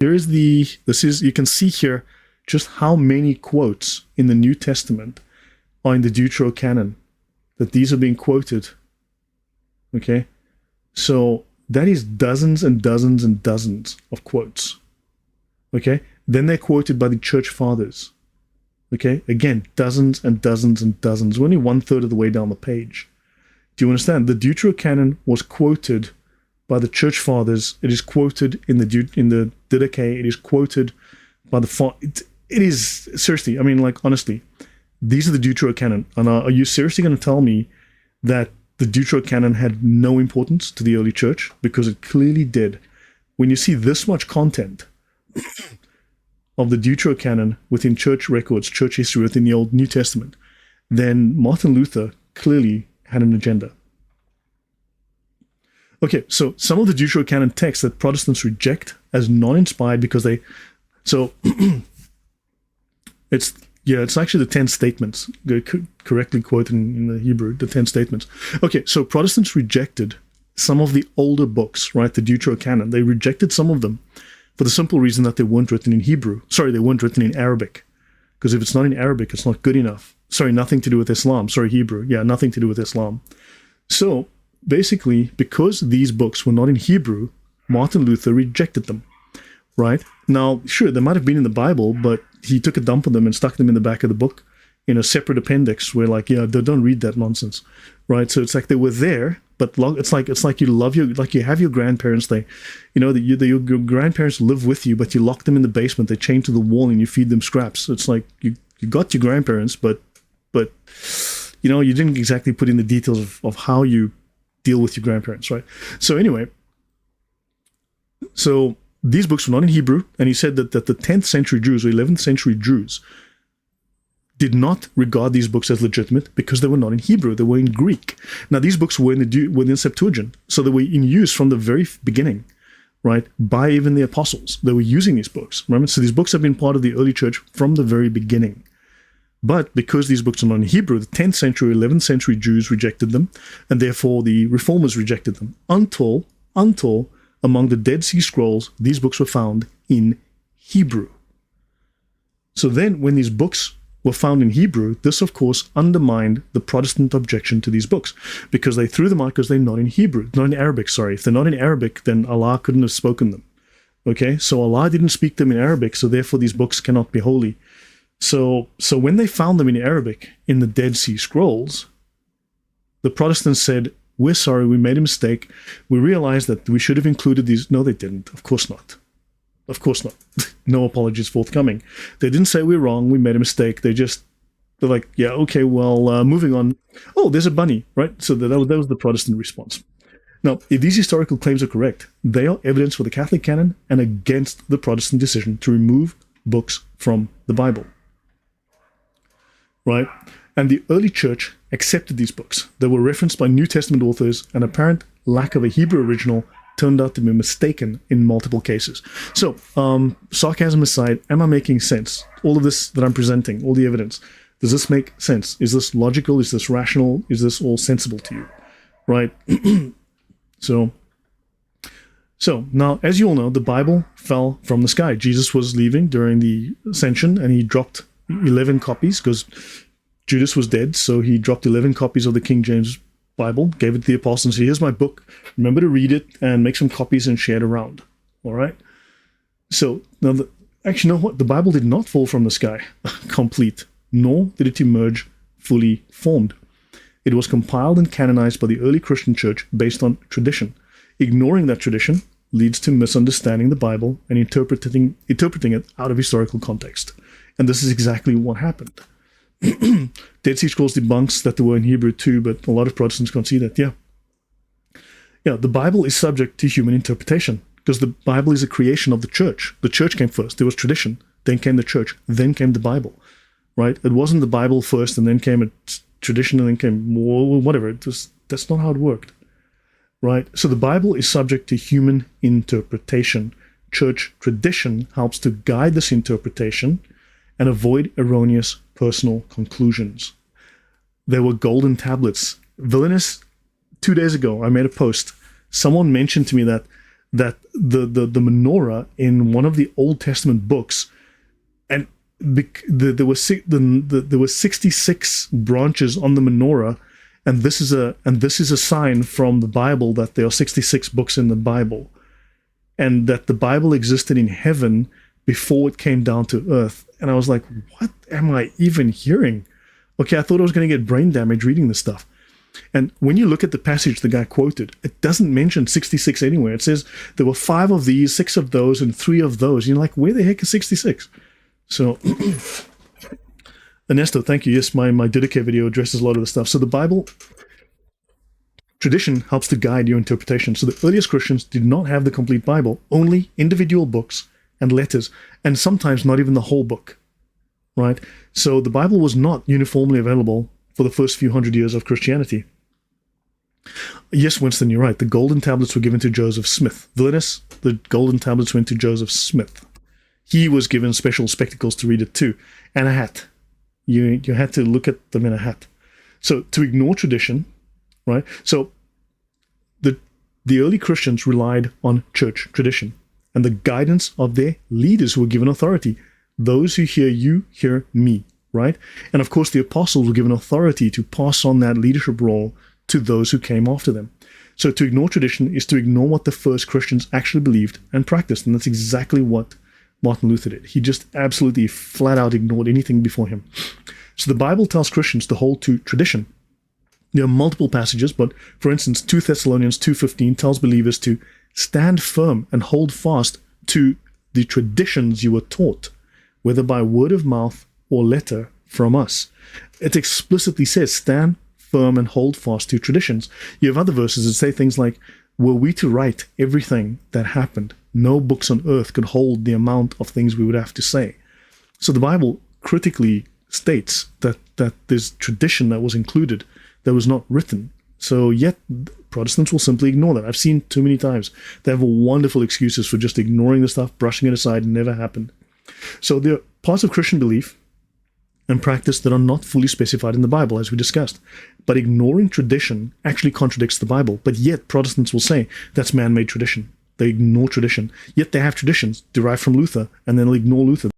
You can see here just how many quotes in the New Testament are in the Deuterocanon, that these are being quoted. Okay? So that is dozens and dozens and dozens of quotes. Okay? Then they're quoted by the church fathers. Okay? Again, dozens and dozens and dozens. We're only 1/3 of the way down the page. Do you understand? The Deuterocanon was quoted by the church fathers. It is quoted in the Didache. It is quoted by the it is seriously. I mean, like, honestly, these are the Deuterocanon. And are you seriously going to tell me that the Deuterocanon had no importance to the early church? Because it clearly did. When you see this much content of the Deuterocanon within church records, church history within the Old New Testament, then Martin Luther clearly had an agenda. Okay, so some of the Deuterocanon texts that Protestants reject as non-inspired because they... So, it's actually the 10 statements. They're correctly quoted in the Hebrew, the 10 statements. Okay, so Protestants rejected some of the older books, right, the Deuterocanon. They rejected some of them for the simple reason that they weren't written in Hebrew. Sorry, they weren't written in Arabic. Because if it's not in Arabic, it's not good enough. Sorry, nothing to do with Islam. Sorry, Hebrew. Yeah, nothing to do with Islam. So, basically, because these books were not in Hebrew, Martin Luther rejected them, right? Now, sure, they might have been in the Bible, but he took a dump on them and stuck them in the back of the book in a separate appendix where, like, yeah, don't read that nonsense, right? So it's like they were there, but it's like you have your grandparents. Your grandparents live with you, but you lock them in the basement. They're chained to the wall, and you feed them scraps. It's like you got your grandparents, but you didn't exactly put in the details of how you deal with your grandparents, right? So anyway, so these books were not in Hebrew, and he said that the 10th century Jews or 11th century Jews did not regard these books as legitimate because they were not in Hebrew, they were in Greek. Now, these books were in the Septuagint, so they were in use from the very beginning, right, by even the apostles. They were using these books, remember? So these books have been part of the early church from the very beginning. But because these books are not in Hebrew, the 10th century, 11th century Jews rejected them, and therefore the Reformers rejected them, until among the Dead Sea Scrolls, these books were found in Hebrew. So then, when these books were found in Hebrew, this, of course, undermined the Protestant objection to these books, because they threw them out because they're not in Hebrew, not in Arabic, sorry. If they're not in Arabic, then Allah couldn't have spoken them. Okay, so Allah didn't speak them in Arabic, so therefore these books cannot be holy. So when they found them in Arabic, in the Dead Sea Scrolls, the Protestants said, we're sorry, we made a mistake. We realized that we should have included these. No, they didn't. Of course not. Of course not. No apologies forthcoming. They didn't say we're wrong, we made a mistake. They're like, yeah, okay, well, moving on. Oh, there's a bunny, right? So that was the Protestant response. Now, if these historical claims are correct, they are evidence for the Catholic canon and against the Protestant decision to remove books from the Bible. Right? And the early church accepted these books. They were referenced by New Testament authors. An apparent lack of a Hebrew original turned out to be mistaken in multiple cases. So, sarcasm aside, am I making sense? All of this that I'm presenting, all the evidence, does this make sense? Is this logical? Is this rational? Is this all sensible to you? Right? So now, as you all know, the Bible fell from the sky. Jesus was leaving during the ascension, and he dropped 11 copies because Judas was dead, so he dropped 11 copies of the King James Bible, gave it to the apostles, and said, here's my book. Remember to read it and make some copies and share it around. All right? So, now, actually, you know what? The Bible did not fall from the sky complete, nor did it emerge fully formed. It was compiled and canonized by the early Christian church based on tradition. Ignoring that tradition leads to misunderstanding the Bible and interpreting it out of historical context. And this is exactly what happened. Dead Sea Scrolls debunks that they were in Hebrew too, but a lot of Protestants can't see that. Yeah, the Bible is subject to human interpretation because the Bible is a creation of the church. The church came first. There was tradition. Then came the church. Then came the Bible. Right? It wasn't the Bible first, and then came a tradition, and then came whatever. That's not how it worked. Right? So the Bible is subject to human interpretation. Church tradition helps to guide this interpretation and avoid erroneous personal conclusions. There were golden tablets. Villainous, 2 days ago, I made a post. Someone mentioned to me that that the menorah in one of the Old Testament books, and there were 66 branches on the menorah, and this is a sign from the Bible that there are 66 books in the Bible, and that the Bible existed in heaven before it came down to earth. And I was like, what am I even hearing? Okay, I thought I was going to get brain damage reading this stuff. And when you look at the passage the guy quoted, it doesn't mention 66 anywhere. It says there were 5 of these, 6 of those, and 3 of those. You're like, where the heck is 66? So, Ernesto, thank you. Yes, my Didache video addresses a lot of the stuff. So the Bible tradition helps to guide your interpretation. So the earliest Christians did not have the complete Bible, only individual books and letters, and sometimes not even the whole book, right? So the Bible was not uniformly available for the first few hundred years of Christianity. Yes, Winston, you're right. The golden tablets were given to Joseph Smith. Villainous, the golden tablets went to Joseph Smith. He was given special spectacles to read it too, and a hat. You had to look at them in a hat. So to ignore tradition, right? So the early Christians relied on church tradition and the guidance of their leaders who were given authority. Those who hear you, hear me, right? And of course, the apostles were given authority to pass on that leadership role to those who came after them. So to ignore tradition is to ignore what the first Christians actually believed and practiced. And that's exactly what Martin Luther did. He just absolutely flat out ignored anything before him. So the Bible tells Christians to hold to tradition. There are multiple passages, but for instance, 2 Thessalonians 2:15 tells believers to stand firm and hold fast to the traditions you were taught, whether by word of mouth or letter from us. It explicitly says stand firm and hold fast to traditions. You have other verses that say things like, were we to write everything that happened, no books on earth could hold the amount of things we would have to say. So the Bible critically states that there's tradition that was included that was not written. So yet Protestants will simply ignore that. I've seen too many times. They have wonderful excuses for just ignoring the stuff, brushing it aside, and never happened. So there are parts of Christian belief and practice that are not fully specified in the Bible, as we discussed. But ignoring tradition actually contradicts the Bible. But yet Protestants will say that's man-made tradition. They ignore tradition. Yet they have traditions derived from Luther, and then they'll ignore Luther.